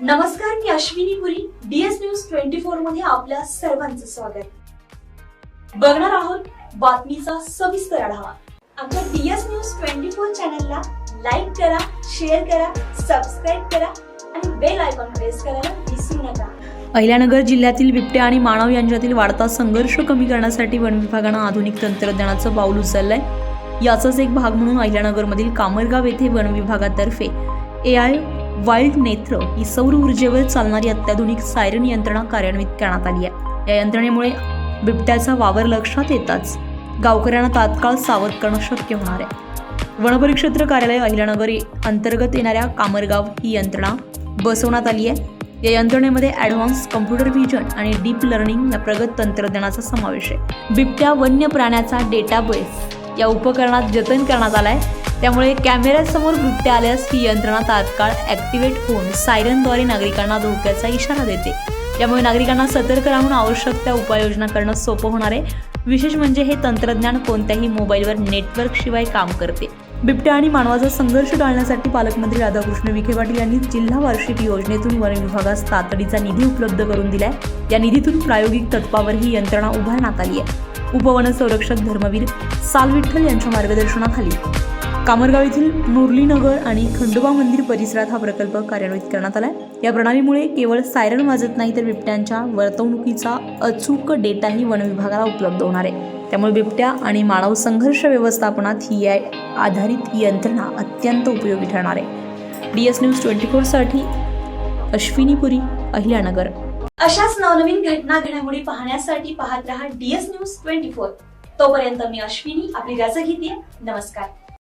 नमस्कार, मी अश्विनी पुरी. DS news 24 मध्ये आपल्या सर्वांचं स्वागत. बघणार आहोत बातमीचा सविस्तर आढावा. आमच्या DS न्यूज 24 चॅनलला लाईक करा, शेअर करा, सबस्क्राईब करा आणि बेल आयकॉन प्रेस करायला विसरू नका. अहिल्यानगर जिल्ह्यातील बिबट्या आणि मानव यांच्यातील वाढता संघर्ष कमी करण्यासाठी वन विभागानं आधुनिक तंत्रज्ञानाचं पाऊल उचललंय. याचाच एक भाग म्हणून अहिल्यानगरमधील कामरगाव येथे वन विभागातर्फे AI वाईल्ड नेत्र ही सौर ऊर्जेवर चालणारी अत्याधुनिक सायरन यंत्रणा कार्यान्वित करण्यात आली आहे. या यंत्रणेमुळे बिबट्याचा वावर लक्षात येताच गावकऱ्यांना तात्काळ सावध करणं शक्य होणार आहे. वनपरिक्षेत्र कार्यालय अहिल्यानगर अंतर्गत येणाऱ्या कामरगाव ही यंत्रणा बसवण्यात आली आहे. या यंत्रणेमध्ये ॲडव्हान्स कम्प्युटर व्हिजन आणि डीप लर्निंग या प्रगत तंत्रज्ञानाचा समावेश आहे. बिबट्या वन्य प्राण्याचा डेटाबेस या उपकरणात जतन करण्यात आलाय. त्यामुळे कॅमेऱ्यासमोर बिबट्या आल्यास ही यंत्रणा तात्काळ ॲक्टिव्हेट होऊन सायरनद्वारे नागरिकांना धोक्याचा इशारा देते. त्यामुळे नागरिकांना सतर्क राहून आवश्यक त्या उपाययोजना करणं सोपं होणार आहे. विशेष म्हणजे हे तंत्रज्ञान कोणत्याही मोबाईलवर नेटवर्क शिवाय काम करते. बिबट्या आणि मानवाचा संघर्ष टाळण्यासाठी पालकमंत्री राधाकृष्ण विखे पाटील यांनी जिल्हा वार्षिक योजनेतून वन विभागास तातडीचा निधी उपलब्ध करून दिलाय. या निधीतून प्रायोगिक तत्त्वावर ही यंत्रणा उभारण्यात आली आहे. उपवन संरक्षक धर्मवीर सालविठ्ठल यांच्या मार्गदर्शनाखाली कामरगाव येथील मुरलीनगर आणि खंडोबा मंदिर परिसरात हा प्रकल्प कार्यान्वित करण्यात आलाय. या प्रणालीमुळे केवळ सायरन वाजत नाही तर बिबट्यांच्या वर्तवणुकीचा अचूक डेटाही वन विभागाला उपलब्ध होणार आहे. त्यामुळे बिबट्या आणि मानव संघर्ष व्यवस्थापनात ही आधारित यंत्रणा अत्यंत उपयोगी ठरणार आहे. DS न्यूज 24 साठी अश्विनी पुरी, अहिल्यानगर. अशाच नवनवीन घडामोडी पाहण्यासाठी पाहत रहा DS न्यूज 24. तोपर्यंत मी अश्विनी आपली रजा घेते. नमस्कार.